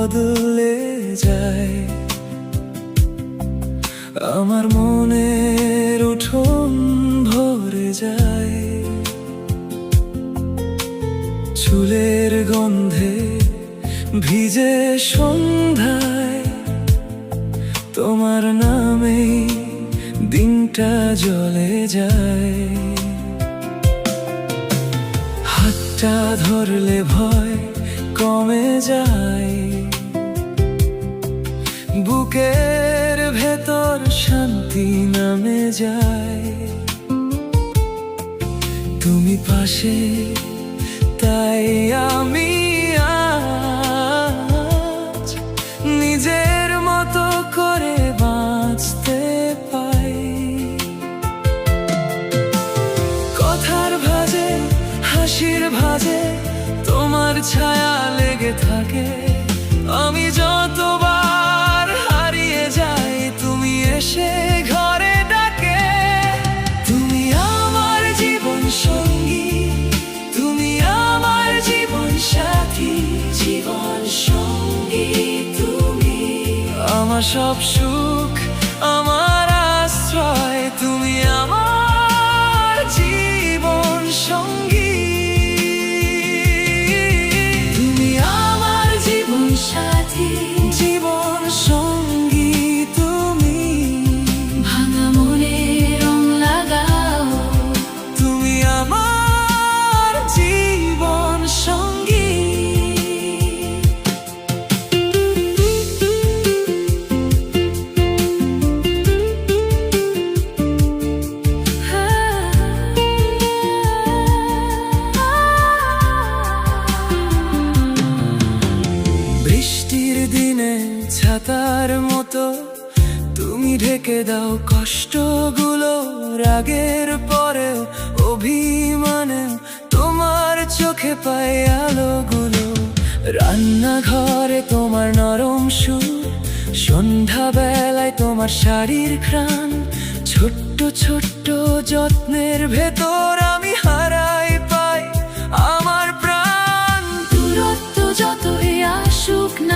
বদলে যায়। আমার মনের উঠোন ভরে যায় চুলের গন্ধে ভিজে সন্ধ্যায়। তোমার নামেই দিনটা জ্বলে যায়। হাতটা ধরলে ভয় কমে যায়, বুকের ভেতর শান্তি নামে যায়। তুমি পাশে তাই আমি আজ নিজের মতো করে বাঁচতে পাই। কথার ভাঁজে হাসির ভাঁজে তোমার ছায়া লেগে থাকে। আমি যতবার হারিয়ে যাই তুমি এসে ঘরে ডাকে। তুমি আমার জীবন সঙ্গী, তুমি আমার জীবন সাথী, জীবন সঙ্গী তুমি। আমার সব সুখ, আমার আশ্রয়, তুমি আমার জীবন সঙ্গী। তুমি আমার জীবন সাথী, জীবন সঙ্গী তুমি। ভাঙা মনে রং লাগাও, তুমি আমার জীবন সঙ্গী। বৃষ্টির দিনে ছাতার মতো তুমি ঢেকে দাও কষ্টগুলো। রাগের পরেও অভিমানে তোমার চোখে পাই আলোগুলো। রান্নাঘরে তোমার নরম সুর, সন্ধ্যাবেলায় তোমার শাড়ির ঘ্রাণ। ছোট্ট ছোট্ট যত্নের ভেতর আমি হারাই পাই আমার প্রাণ। দূরত্ব যতই আসুক না